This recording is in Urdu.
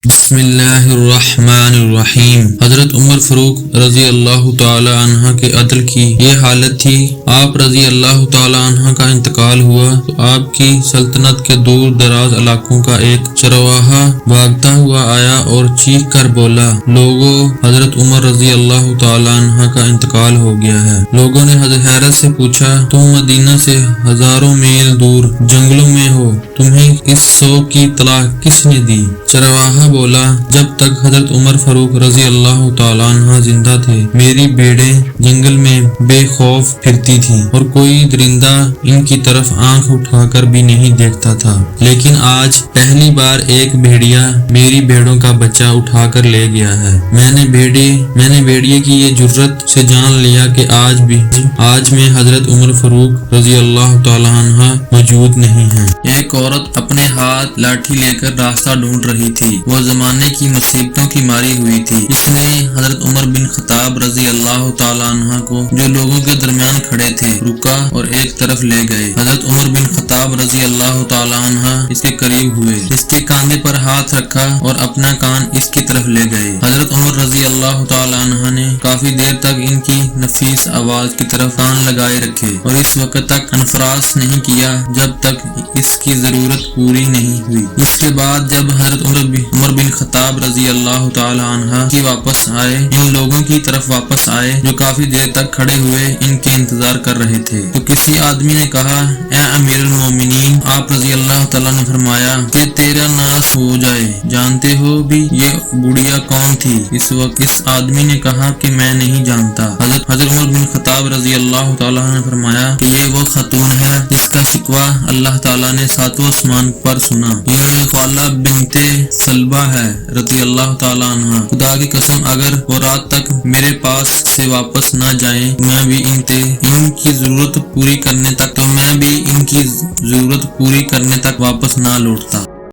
بسم اللہ الرحمن الرحیم۔ حضرت عمر فاروق رضی اللہ تعالی عنہ کے عدل کی یہ حالت تھی۔ آپ رضی اللہ تعالی عنہ کا انتقال ہوا تو آپ کی سلطنت کے دور دراز علاقوں کا ایک چرواہا بھاگتا ہوا آیا اور چیخ کر بولا، لوگوں، حضرت عمر رضی اللہ تعالی عنہ کا انتقال ہو گیا ہے۔ لوگوں نے حیرت سے پوچھا، تم مدینہ سے ہزاروں میل دور جنگلوں میں ہو، تمہیں اس سوگ کی اطلاع کس نے دی؟ چرواہا بولا، جب تک حضرت عمر فاروق رضی اللہ تعالیٰ عنہ زندہ تھے، میری بھیڑیں جنگل میں بے خوف پھرتی تھیں اور کوئی درندہ ان کی طرف آنکھ اٹھا کر بھی نہیں دیکھتا تھا، لیکن آج پہلی بار ایک بھیڑیا میری بھیڑوں کا بچہ اٹھا کر لے گیا ہے۔ میں نے بھیڑیے کی یہ جرت سے جان لیا کہ آج میں حضرت عمر فاروق رضی اللہ تعالیٰ عنہ موجود نہیں ہیں۔ ایک عورت اپنے ہاتھ لاٹھی لے کر راستہ ڈھونڈ رہی تھی۔ وہ زمانے کی مصیبتوں کی ماری ہوئی تھی۔ اس نے حضرت عمر بن خطاب رضی اللہ تعالیٰ عنہ کو، جو لوگوں کے درمیان کھڑے تھے، رکا اور ایک طرف لے گئے۔ حضرت عمر بن خطاب رضی اللہ تعالیٰ عنہ اس کے قریب ہوئے، اس کے کاندھے پر ہاتھ رکھا اور اپنا کان اس کی طرف لے گئے۔ حضرت عمر رضی اللہ تعالیٰ عنہ نے کافی دیر تک ان کی نفیس آواز کی طرف کان لگائے رکھے اور اس وقت تک انفراس نہیں کیا جب تک اس کی ضرورت پوری نہیں ہوئی۔ اس کے بعد جب حضرت عمر بن خطاب رضی اللہ تعالی عنہ کی واپس آئے، ان لوگوں کی طرف واپس آئے جو کافی دیر تک کھڑے ہوئے ان کے انتظار کر رہے تھے، تو کسی آدمی نے کہا، اے امیر المومنین، آپ رضی اللہ تعالیٰ نے فرمایا کہ تیرا ناس ہو جائے، جانتے ہو بھی یہ بڑھیا کون تھی؟ اس وقت اس آدمی نے کہا کہ میں نہیں جانتا۔ حضرت عمر بن خطاب رضی اللہ تعالیٰ نے فرمایا کہ یہ وہ خاتون ہے جس کا شکوہ اللہ تعالیٰ نے ساتواں آسمان پر سنا، یہ خولہ بنت سلبہ ہے رضی اللہ تعالیٰ عنہ۔ خدا کی قسم، اگر وہ رات تک میرے پاس سے واپس نہ جائیں، میں بھی ان کی ضرورت پوری کرنے تک واپس نہ لوٹتا۔